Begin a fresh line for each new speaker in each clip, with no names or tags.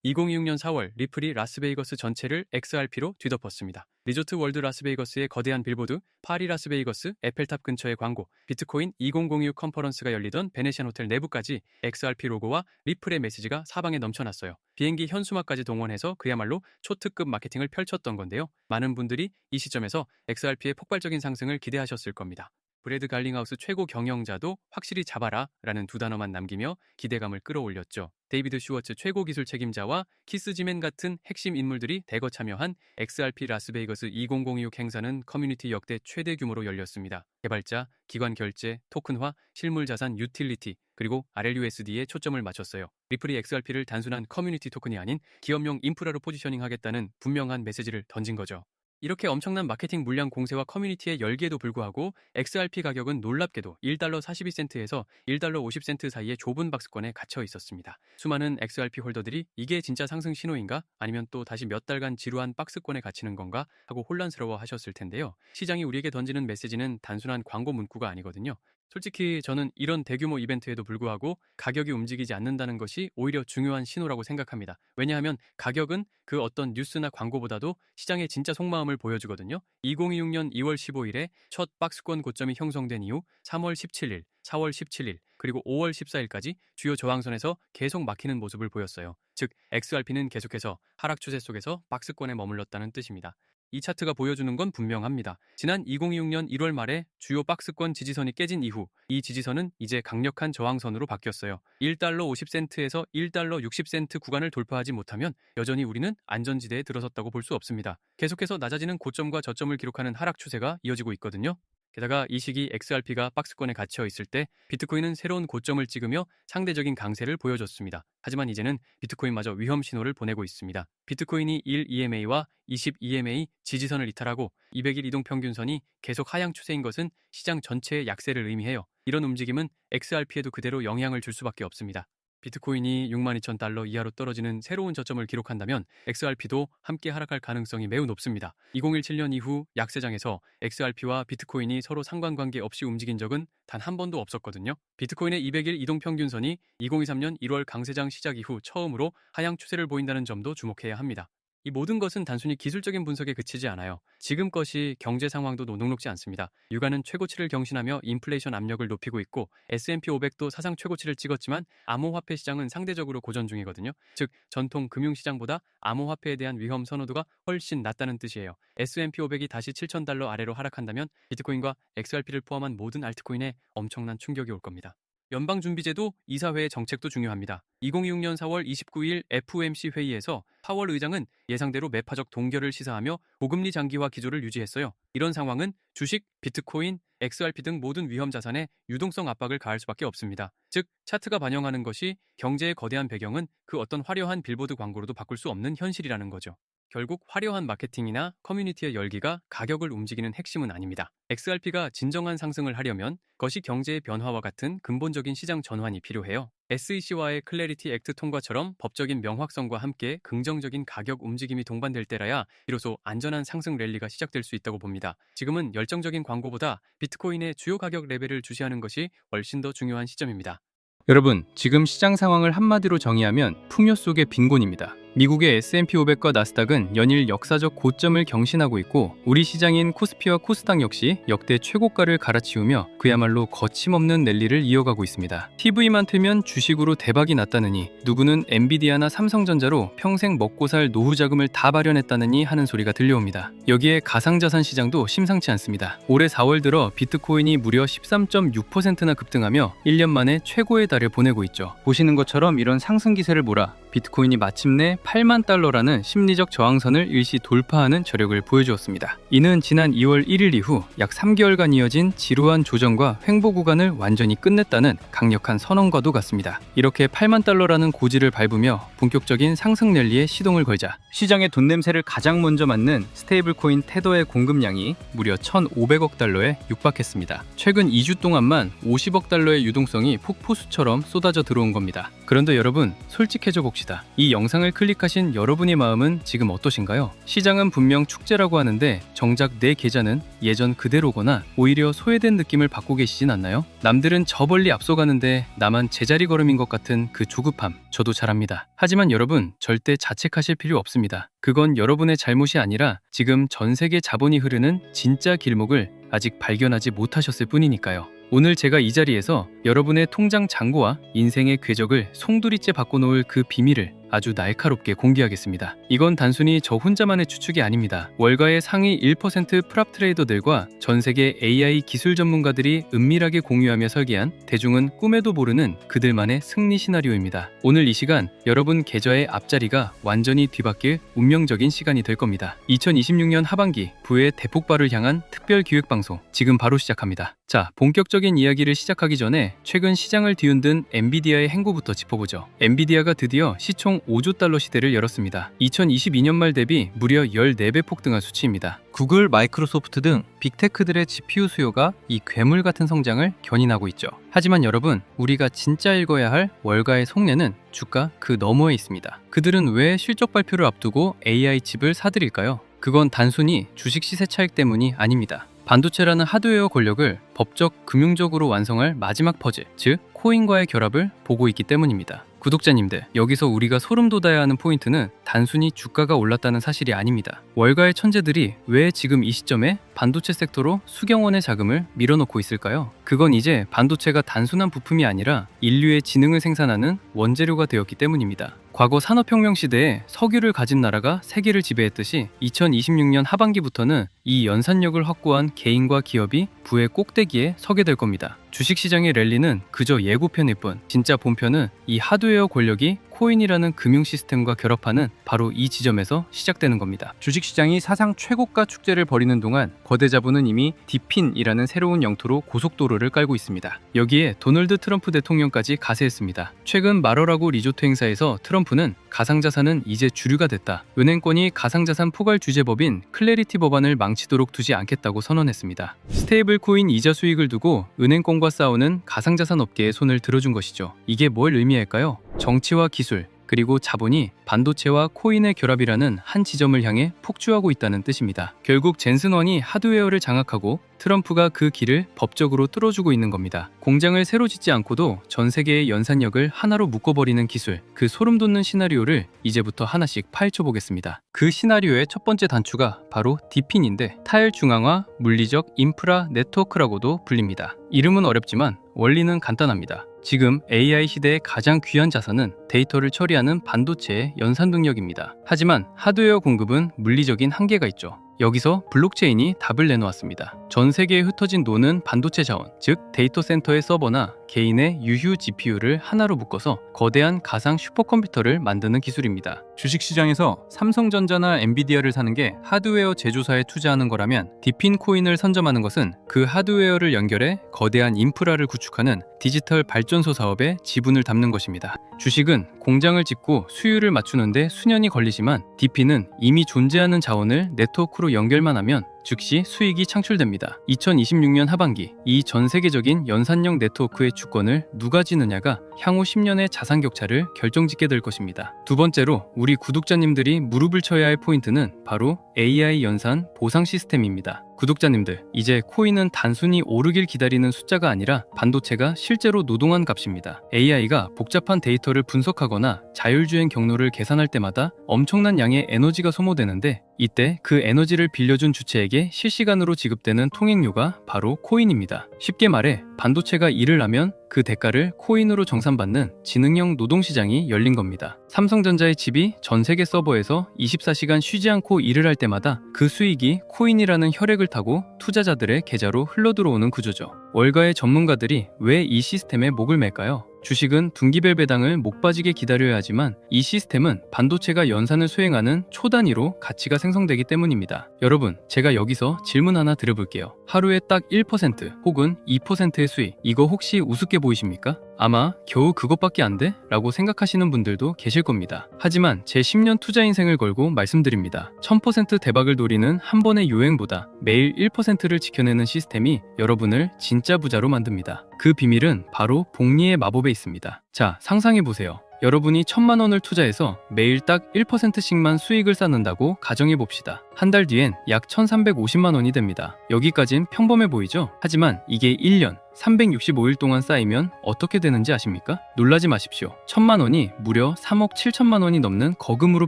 2026년 4월 리플이 라스베이거스 전체를 XRP로 뒤덮었습니다. 리조트 월드 라스베이거스의 거대한 빌보드, 파리 라스베이거스 에펠탑 근처의 광고, 비트코인 2026 컨퍼런스가 열리던 베네시안 호텔 내부까지 XRP 로고와 리플의 메시지가 사방에 넘쳐났어요. 비행기 현수막까지 동원해서 그야말로 초특급 마케팅을 펼쳤던 건데요. 많은 분들이 이 시점에서 XRP의 폭발적인 상승을 기대하셨을 겁니다. 브래드 갈링하우스 최고 경영자도 확실히 잡아라 라는 두 단어만 남기며 기대감을 끌어올렸죠. 데이비드 슈워츠 최고 기술 책임자와 키스 지맨 같은 핵심 인물들이 대거 참여한 XRP 라스베이거스 2026 행사는 커뮤니티 역대 최대 규모로 열렸습니다. 개발자, 기관 결제, 토큰화, 실물 자산 유틸리티, 그리고 RLUSD에 초점을 맞췄어요. 리플이 XRP를 단순한 커뮤니티 토큰이 아닌 기업용 인프라로 포지셔닝하겠다는 분명한 메시지를 던진 거죠. 이렇게 엄청난 마케팅 물량 공세와 커뮤니티의 열기에도 불구하고 XRP 가격은 놀랍게도 1달러 42센트에서 1달러 50센트 사이의 좁은 박스권에 갇혀 있었습니다. 수많은 XRP 홀더들이 이게 진짜 상승 신호인가? 아니면 또 다시 몇 달간 지루한 박스권에 갇히는 건가? 하고 혼란스러워 하셨을 텐데요. 시장이 우리에게 던지는 메시지는 단순한 광고 문구가 아니거든요. 솔직히 저는 이런 대규모 이벤트에도 불구하고 가격이 움직이지 않는다는 것이 오히려 중요한 신호라고 생각합니다. 왜냐하면 가격은 그 어떤 뉴스나 광고보다도 시장의 진짜 속마음을 보여주거든요. 2026년 2월 15일에 첫 박스권 고점이 형성된 이후 3월 17일, 4월 17일, 그리고 5월 14일까지 주요 저항선에서 계속 막히는 모습을 보였어요. 즉, XRP는 계속해서 하락 추세 속에서 박스권에 머물렀다는 뜻입니다. 이 차트가 보여주는 건 분명합니다. 지난 2026년 1월 말에 주요 박스권 지지선이 깨진 이후 이 지지선은 이제 강력한 저항선으로 바뀌었어요. 1달러 50센트에서 1달러 60센트 구간을 돌파하지 못하면 여전히 우리는 안전지대에 들어섰다고 볼 수 없습니다. 계속해서 낮아지는 고점과 저점을 기록하는 하락 추세가 이어지고 있거든요. 게다가 이 시기 XRP가 박스권에 갇혀 있을 때 비트코인은 새로운 고점을 찍으며 상대적인 강세를 보여줬습니다. 하지만 이제는 비트코인마저 위험 신호를 보내고 있습니다. 비트코인이 1 EMA와 20 EMA 지지선을 이탈하고 200일 이동평균선이 계속 하향 추세인 것은 시장 전체의 약세를 의미해요. 이런 움직임은 XRP에도 그대로 영향을 줄 수밖에 없습니다. 비트코인이 62,000달러 이하로 떨어지는 새로운 저점을 기록한다면 XRP도 함께 하락할 가능성이 매우 높습니다. 2017년 이후 약세장에서 XRP와 비트코인이 서로 상관관계 없이 움직인 적은 단 한 번도 없었거든요. 비트코인의 200일 이동평균선이 2023년 1월 강세장 시작 이후 처음으로 하향 추세를 보인다는 점도 주목해야 합니다. 이 모든 것은 단순히 기술적인 분석에 그치지 않아요. 지금 것이 경제 상황도 녹록지 않습니다. 유가는 최고치를 경신하며 인플레이션 압력을 높이고 있고 S&P 500도 사상 최고치를 찍었지만 암호화폐 시장은 상대적으로 고전 중이거든요. 즉 전통 금융시장보다 암호화폐에 대한 위험 선호도가 훨씬 낮다는 뜻이에요. S&P 500이 다시 7,000달러 아래로 하락한다면 비트코인과 XRP를 포함한 모든 알트코인에 엄청난 충격이 올 겁니다. 연방준비제도 이사회의 정책도 중요합니다. 2026년 4월 29일 FOMC 회의에서 파월 의장은 예상대로 매파적 동결을 시사하며 고금리 장기화 기조를 유지했어요. 이런 상황은 주식, 비트코인, XRP 등 모든 위험 자산에 유동성 압박을 가할 수밖에 없습니다. 즉, 차트가 반영하는 것이 경제의 거대한 배경은 그 어떤 화려한 빌보드 광고로도 바꿀 수 없는 현실이라는 거죠. 결국 화려한 마케팅이나 커뮤니티의 열기가 가격을 움직이는 핵심은 아닙니다. XRP가 진정한 상승을 하려면 거시 경제의 변화와 같은 근본적인 시장 전환이 필요해요. SEC와의 클래리티 액트 통과처럼 법적인 명확성과 함께 긍정적인 가격 움직임이 동반될 때라야 비로소 안전한 상승 랠리가 시작될 수 있다고 봅니다. 지금은 열정적인 광고보다 비트코인의 주요 가격 레벨을 주시하는 것이 훨씬 더 중요한 시점입니다.
여러분, 지금 시장 상황을 한마디로 정의하면 풍요 속의 빈곤입니다. 미국의 S&P 500과 나스닥은 연일 역사적 고점을 경신하고 있고 우리 시장인 코스피와 코스닥 역시 역대 최고가를 갈아치우며 그야말로 거침없는 랠리를 이어가고 있습니다. TV만 틀면 주식으로 대박이 났다느니 누구는 엔비디아나 삼성전자로 평생 먹고 살 노후 자금을 다 마련했다느니 하는 소리가 들려옵니다. 여기에 가상자산 시장도 심상치 않습니다. 올해 4월 들어 비트코인이 무려 13.6%나 급등하며 1년 만에 최고의 달을 보내고 있죠. 보시는 것처럼 이런 상승 기세를 몰아 비트코인이 마침내 8만 달러라는 심리적 저항선을 일시 돌파하는 저력을 보여주었습니다. 이는 지난 2월 1일 이후 약 3개월간 이어진 지루한 조정과 횡보 구간을 완전히 끝냈다는 강력한 선언과도 같습니다. 이렇게 8만 달러라는 고지를 밟으며 본격적인 상승 랠리에 시동을 걸자 시장의 돈 냄새를 가장 먼저 맡는 스테이블코인 테더의 공급량이 무려 1,500억 달러에 육박했습니다. 최근 2주 동안만 50억 달러의 유동성이 폭포수처럼 쏟아져 들어온 겁니다. 그런데 여러분, 솔직해져 봅시다. 이 영상을 클릭 클릭하신 여러분의 마음은 지금 어떠신가요? 시장은 분명 축제라고 하는데 정작 내 계좌는 예전 그대로거나 오히려 소외된 느낌을 받고 계시진 않나요? 남들은 저 멀리 앞서가는데 나만 제자리 걸음인 것 같은 그 조급함, 저도 잘 압니다. 하지만 여러분, 절대 자책하실 필요 없습니다. 그건 여러분의 잘못이 아니라 지금 전 세계 자본이 흐르는 진짜 길목을 아직 발견하지 못하셨을 뿐이니까요. 오늘 제가 이 자리에서 여러분의 통장 잔고와 인생의 궤적을 송두리째 바꿔놓을 그 비밀을 아주 날카롭게 공개하겠습니다. 이건 단순히 저 혼자만의 추측이 아닙니다. 월가의 상위 1% 프랍 트레이더들과 전 세계 AI 기술 전문가들이 은밀하게 공유하며 설계한 대중은 꿈에도 모르는 그들만의 승리 시나리오입니다. 오늘 이 시간 여러분 계좌의 앞자리가 완전히 뒤바뀔 운명적인 시간이 될 겁니다. 2026년 하반기 부의 대폭발을 향한 특별 기획방송 지금 바로 시작합니다. 자, 본격적인 이야기를 시작하기 전에 최근 시장을 뒤흔든 엔비디아의 행보부터 짚어보죠. 엔비디아가 드디어 시총 5조 달러 시대를 열었습니다. 2022년 말 대비 무려 14배 폭등한 수치입니다.
구글, 마이크로소프트 등 빅테크들의 GPU 수요가 이 괴물 같은 성장을 견인하고 있죠.
하지만 여러분, 우리가 진짜 읽어야 할 월가의 속내는 주가 그 너머에 있습니다. 그들은 왜 실적 발표를 앞두고 AI 칩을 사들일까요? 그건 단순히 주식 시세 차익 때문이 아닙니다. 반도체라는 하드웨어 권력을 법적, 금융적으로 완성할 마지막 퍼즐, 즉 코인과의 결합을 보고 있기 때문입니다. 구독자님들, 여기서 우리가 소름 돋아야 하는 포인트는 단순히 주가가 올랐다는 사실이 아닙니다. 월가의 천재들이 왜 지금 이 시점에 반도체 섹터로 수경원의 자금을 밀어넣고 있을까요? 그건 이제 반도체가 단순한 부품이 아니라 인류의 지능을 생산하는 원재료가 되었기 때문입니다. 과거 산업혁명 시대에 석유를 가진 나라가 세계를 지배했듯이 2026년 하반기부터는 이 연산력을 확보한 개인과 기업이 부의 꼭대기에 서게 될 겁니다. 주식시장의 랠리는 그저 예고편일 뿐, 진짜 본편은 이 하드웨어 권력이 코인이라는 금융 시스템과 결합하는 바로 이 지점에서 시작되는 겁니다.
주식시장이 사상 최고가 축제를 벌이는 동안 거대 자본은 이미 디핀이라는 새로운 영토로 고속도로를 깔고 있습니다.
여기에 도널드 트럼프 대통령까지 가세했습니다. 최근 마러라고 리조트 행사에서 트럼프는 가상자산은 이제 주류가 됐다. 은행권이 가상자산 포괄 주재법인 클래리티 법안을 망치도록 두지 않겠다고 선언했습니다. 스테이블 코인 이자 수익을 두고 은행권과 싸우는 가상자산 업계에 손을 들어준 것이죠. 이게 뭘 의미할까요? 정치와 기술, 그리고 자본이 반도체와 코인의 결합이라는 한 지점을 향해 폭주하고 있다는 뜻입니다. 결국 젠슨원이 하드웨어를 장악하고 트럼프가 그 길을 법적으로 뚫어주고 있는 겁니다. 공장을 새로 짓지 않고도 전 세계의 연산력을 하나로 묶어버리는 기술, 그 소름 돋는 시나리오를 이제부터 하나씩 파헤쳐 보겠습니다. 그 시나리오의 첫 번째 단추가 바로 디핀인데 타일 중앙화 물리적 인프라 네트워크라고도 불립니다. 이름은 어렵지만 원리는 간단합니다. 지금 AI 시대의 가장 귀한 자산은 데이터를 처리하는 반도체의 연산 능력입니다. 하지만 하드웨어 공급은 물리적인 한계가 있죠. 여기서 블록체인이 답을 내놓았습니다. 전 세계에 흩어진 노는 반도체 자원, 즉 데이터 센터의 서버나 개인의 유휴 GPU를 하나로 묶어서 거대한 가상 슈퍼컴퓨터를 만드는 기술입니다.
주식시장에서 삼성전자나 엔비디아를 사는 게 하드웨어 제조사에 투자하는 거라면
디핀 코인을 선점하는 것은 그 하드웨어를 연결해 거대한 인프라를 구축하는 디지털 발전소 사업에 지분을 담는 것입니다. 주식은 공장을 짓고 수율을 맞추는데 수년이 걸리지만 디핀은 이미 존재하는 자원을 네트워크로 연결만 하면 즉시 수익이 창출됩니다. 2026년 하반기 이 전 세계적인 연산력 네트워크의 주권을 누가 지느냐가 향후 10년의 자산 격차를 결정짓게 될 것입니다. 두 번째로 우리 구독자님들이 무릎을 쳐야 할 포인트는 바로 AI 연산 보상 시스템입니다. 구독자님들, 이제 코인은 단순히 오르길 기다리는 숫자가 아니라 반도체가 실제로 노동한 값입니다. AI가 복잡한 데이터를 분석하거나 자율주행 경로를 계산할 때마다 엄청난 양의 에너지가 소모되는데 이때 그 에너지를 빌려준 주체에게 실시간으로 지급되는 통행료가 바로 코인입니다. 쉽게 말해 반도체가 일을 하면 그 대가를 코인으로 정산받는 지능형 노동시장이 열린 겁니다. 삼성전자의 칩이 전 세계 서버에서 24시간 쉬지 않고 일을 할 때마다 그 수익이 코인이라는 혈액을 타고 투자자들의 계좌로 흘러들어오는 구조죠. 월가의 전문가들이 왜 이 시스템에 목을 맬까요? 주식은 분기별 배당을 목 빠지게 기다려야 하지만 이 시스템은 반도체가 연산을 수행하는 초 단위로 가치가 생성되기 때문입니다. 여러분, 제가 여기서 질문 하나 드려볼게요. 하루에 딱 1% 혹은 2%의 수익, 이거 혹시 우습게 보이십니까? 아마 겨우 그것밖에 안 돼? 라고 생각하시는 분들도 계실 겁니다. 하지만 제 10년 투자 인생을 걸고 말씀드립니다. 1000% 대박을 노리는 한 번의 유행보다 매일 1%를 지켜내는 시스템이 여러분을 진짜 부자로 만듭니다. 그 비밀은 바로 복리의 마법에 있습니다. 자, 상상해보세요. 여러분이 1,000만 원을 투자해서 매일 딱 1%씩만 수익을 쌓는다고 가정해 봅시다. 한 달 뒤엔 약 1,350만 원이 됩니다. 여기까진 평범해 보이죠? 하지만 이게 1년 365일 동안 쌓이면 어떻게 되는지 아십니까? 놀라지 마십시오. 1,000만 원이 무려 3억 7천만 원이 넘는 거금으로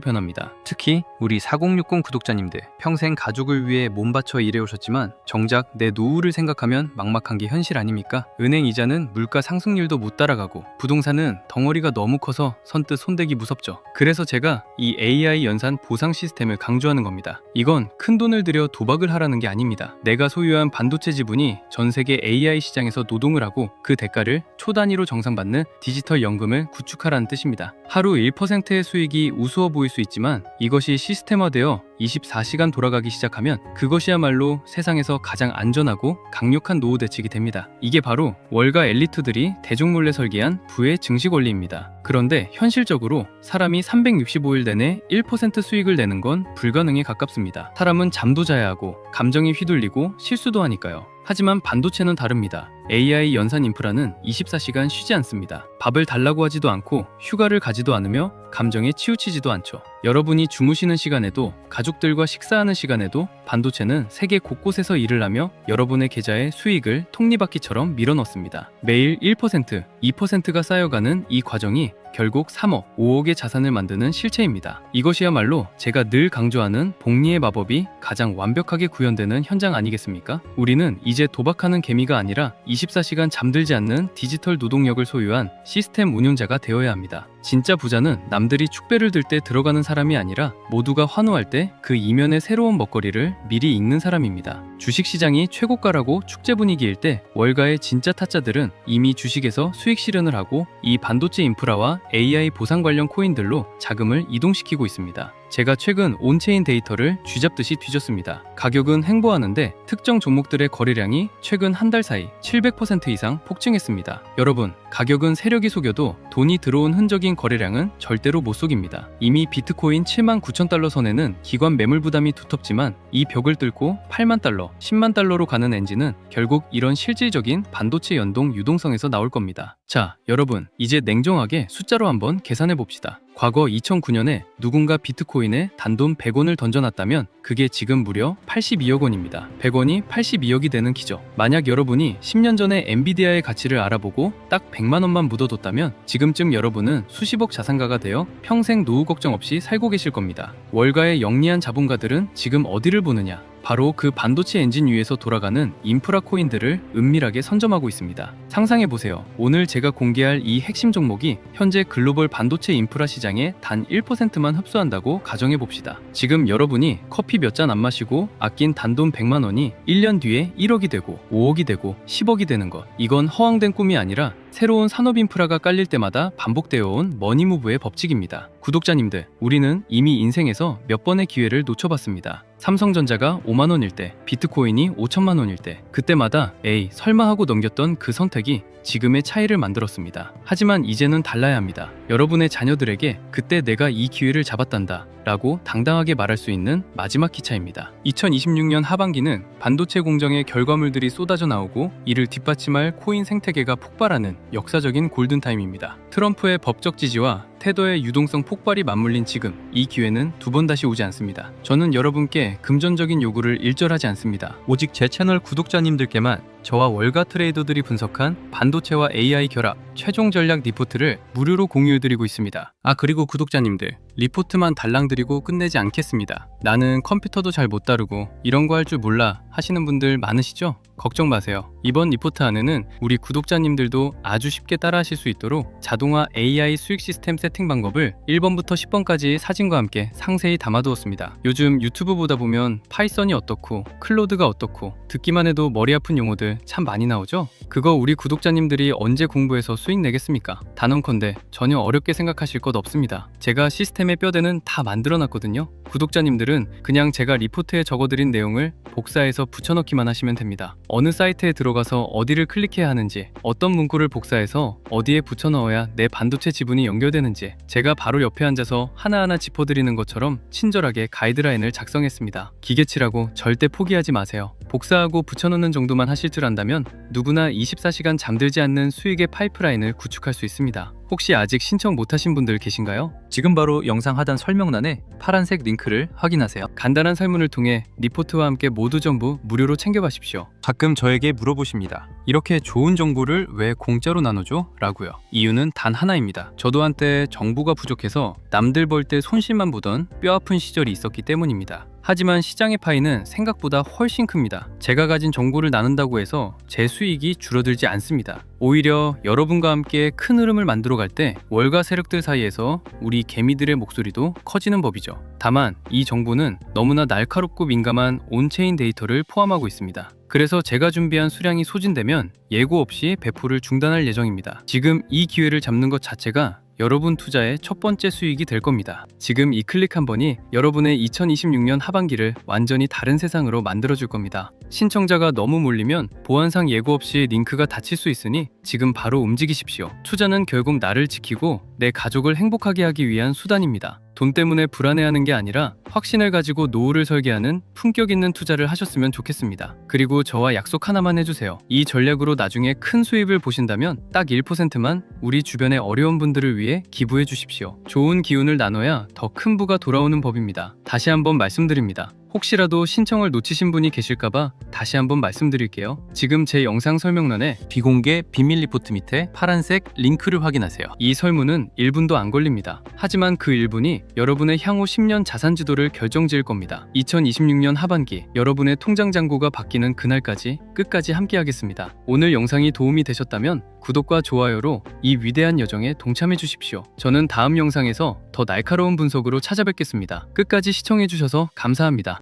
변합니다.
특히 우리 4060 구독자님들, 평생 가족을 위해 몸바쳐 일해오셨지만 정작 내 노후를 생각하면 막막한 게 현실 아닙니까? 은행 이자는 물가 상승률도 못 따라가고 부동산은 덩어리가 너무 커서 선뜻 손대기 무섭죠. 그래서 제가 이 AI 연산 보상 시스템을 강조하는 겁니다. 이건 큰 돈을 들여 도박을 하라는 게 아닙니다. 내가 소유한 반도체 지분이 전 세계 AI 시장에서 노동을 하고 그 대가를 초 단위로 정산받는 디지털 연금을 구축하라는 뜻입니다. 하루 1%의 수익이 우스워 보일 수 있지만 이것이 시스템화되어 24시간 돌아가기 시작하면 그것이야말로 세상에서 가장 안전하고 강력한 노후 대책이 됩니다. 이게 바로 월가 엘리트들이 대중몰래 설계한 부의 증식 원리입니다. 그런데 현실적으로 사람이 365일 내내 1% 수익을 내는 건 불가능에 가깝습니다. 사람은 잠도 자야 하고 감정이 휘둘리고 실수도 하니까요. 하지만 반도체는 다릅니다. AI 연산 인프라는 24시간 쉬지 않습니다. 밥을 달라고 하지도 않고 휴가를 가지도 않으며 감정에 치우치지도 않죠. 여러분이 주무시는 시간에도 가족들과 식사하는 시간에도 반도체는 세계 곳곳에서 일을 하며 여러분의 계좌에 수익을 톱니바퀴처럼 밀어넣습니다. 매일 1%, 2%가 쌓여가는 이 과정이 결국 3억, 5억의 자산을 만드는 실체입니다. 이것이야말로 제가 늘 강조하는 복리의 마법이 가장 완벽하게 구현되는 현장 아니겠습니까? 우리는 이제 도박하는 개미가 아니라 24시간 잠들지 않는 디지털 노동력을 소유한 시스템 운용자가 되어야 합니다. 진짜 부자는 남들이 축배를 들 때 들어가는 사람이 아니라 모두가 환호할 때 그 이면의 새로운 먹거리를 미리 읽는 사람입니다. 주식시장이 최고가라고 축제 분위기일 때 월가의 진짜 타짜들은 이미 주식에서 수익 실현을 하고 이 반도체 인프라와 AI 보상 관련 코인들로 자금을 이동시키고 있습니다. 제가 최근 온체인 데이터를 쥐잡듯이 뒤졌습니다. 가격은 횡보하는데 특정 종목들의 거래량이 최근 한 달 사이 700% 이상 폭증했습니다. 여러분, 가격은 세력이 속여도 돈이 들어온 흔적인 거래량은 절대로 못 속입니다. 이미 비트코인 7만 9천 달러 선에는 기관 매물 부담이 두텁지만 이 벽을 뚫고 8만 달러, 10만 달러로 가는 엔진은 결국 이런 실질적인 반도체 연동 유동성에서 나올 겁니다. 자, 여러분, 이제 냉정하게 숫자로 한번 계산해 봅시다. 과거 2009년에 누군가 비트코인에 단돈 100원을 던져놨다면 그게 지금 무려 82억 원입니다. 100원이 82억이 되는 기적. 만약 여러분이 10년 전에 엔비디아의 가치를 알아보고 딱 100만 원만 묻어뒀다면 지금쯤 여러분은 수십억 자산가가 되어 평생 노후 걱정 없이 살고 계실 겁니다. 월가의 영리한 자본가들은 지금 어디를 보느냐? 바로 그 반도체 엔진 위에서 돌아가는 인프라 코인들을 은밀하게 선점하고 있습니다. 상상해보세요. 오늘 제가 공개할 이 핵심 종목이 현재 글로벌 반도체 인프라 시장의 단 1%만 흡수한다고 가정해봅시다. 지금 여러분이 커피 몇 잔 안 마시고 아낀 단돈 100만 원이 1년 뒤에 1억이 되고 5억이 되고 10억이 되는 것. 이건 허황된 꿈이 아니라 새로운 산업 인프라가 깔릴 때마다 반복되어 온 머니무브의 법칙입니다. 구독자님들, 우리는 이미 인생에서 몇 번의 기회를 놓쳐봤습니다. 삼성전자가 5만 원일 때, 비트코인이 5천만 원일 때, 그때마다 에이 설마 하고 넘겼던 그 선택이 지금의 차이를 만들었습니다. 하지만 이제는 달라야 합니다. 여러분의 자녀들에게 그때 내가 이 기회를 잡았단다 라고 당당하게 말할 수 있는 마지막 기차입니다. 2026년 하반기는 반도체 공정의 결과물들이 쏟아져 나오고 이를 뒷받침할 코인 생태계가 폭발하는 역사적인 골든타임입니다. 트럼프의 법적 지지와 테더의 유동성 폭발이 맞물린 지금, 이 기회는 두 번 다시 오지 않습니다. 저는 여러분께 금전적인 요구를 일절하지 않습니다. 오직 제 채널 구독자님들께만 저와 월가 트레이더들이 분석한 반도체와 AI 결합 최종 전략 리포트를 무료로 공유해드리고 있습니다. 그리고 구독자님들, 리포트만 달랑 드리고 끝내지 않겠습니다. 나는 컴퓨터도 잘 못 다루고 이런 거 할 줄 몰라 하시는 분들 많으시죠? 걱정 마세요. 이번 리포트 안에는 우리 구독자님들도 아주 쉽게 따라하실 수 있도록 자동화 AI 수익 시스템 세팅 방법을 1번부터 10번까지 사진과 함께 상세히 담아두었습니다. 요즘 유튜브 보다 보면 파이썬이 어떻고 클로드가 어떻고 듣기만 해도 머리 아픈 용어들 참 많이 나오죠? 그거 우리 구독자님들이 언제 공부해서 수익 내겠습니까? 단언컨대 전혀 어렵게 생각하실 것 없습니다. 제가 시스템의 뼈대는 다 만들어놨거든요. 구독자님들은 그냥 제가 리포트에 적어드린 내용을 복사해서 붙여넣기만 하시면 됩니다. 어느 사이트에 들어가서 어디를 클릭해야 하는지, 어떤 문구를 복사해서 어디에 붙여넣어야 내 반도체 지분이 연결되는지 제가 바로 옆에 앉아서 하나하나 짚어드리는 것처럼 친절하게 가이드라인을 작성했습니다. 기계치라고 절대 포기하지 마세요. 복사하고 붙여넣는 정도만 하실 줄 안다면 누구나 24시간 잠들지 않는 수익의 파이프라인을 구축할 수 있습니다.
혹시 아직 신청 못하신 분들 계신가요?
지금 바로 영상 하단 설명란에 파란색 링크를 확인하세요.
간단한 설문을 통해 리포트와 함께 모두 전부 무료로 챙겨가십시오.
가끔 저에게 물어보십니다. 이렇게 좋은 정보를 왜 공짜로 나눠줘? 라고요. 이유는 단 하나입니다.
저도 한때 정보가 부족해서 남들 벌 때 손실만 보던 뼈아픈 시절이 있었기 때문입니다. 하지만 시장의 파이는 생각보다 훨씬 큽니다. 제가 가진 정보를 나눈다고 해서 제 수익이 줄어들지 않습니다. 오히려 여러분과 함께 큰 흐름을 만들어 갈 때 월가 세력들 사이에서 우리 개미들의 목소리도 커지는 법이죠. 다만 이 정보는 너무나 날카롭고 민감한 온체인 데이터를 포함하고 있습니다. 그래서 제가 준비한 수량이 소진되면 예고 없이 배포를 중단할 예정입니다. 지금 이 기회를 잡는 것 자체가 여러분 투자의 첫 번째 수익이 될 겁니다. 지금 이 클릭 한 번이 여러분의 2026년 하반기를 완전히 다른 세상으로 만들어줄 겁니다. 신청자가 너무 몰리면 보안상 예고 없이 링크가 닫힐 수 있으니 지금 바로 움직이십시오. 투자는 결국 나를 지키고 내 가족을 행복하게 하기 위한 수단입니다. 돈 때문에 불안해하는 게 아니라 확신을 가지고 노후를 설계하는 품격 있는 투자를 하셨으면 좋겠습니다. 그리고 저와 약속 하나만 해주세요. 이 전략으로 나중에 큰 수입을 보신다면 딱 1%만 우리 주변의 어려운 분들을 위해 기부해 주십시오. 좋은 기운을 나눠야 더 큰 부가 돌아오는 법입니다. 다시 한번 말씀드립니다. 혹시라도 신청을 놓치신 분이 계실까봐 다시 한번 말씀드릴게요. 지금 제 영상 설명란에
비공개 비밀 리포트 밑에 파란색 링크를 확인하세요.
이 설문은 1분도 안 걸립니다. 하지만 그 1분이 여러분의 향후 10년 자산 지도를 결정지을 겁니다. 2026년 하반기 여러분의 통장 잔고가 바뀌는 그날까지 끝까지 함께하겠습니다. 오늘 영상이 도움이 되셨다면 구독과 좋아요로 이 위대한 여정에 동참해 주십시오. 저는 다음 영상에서 더 날카로운 분석으로 찾아뵙겠습니다. 끝까지 시청해 주셔서 감사합니다.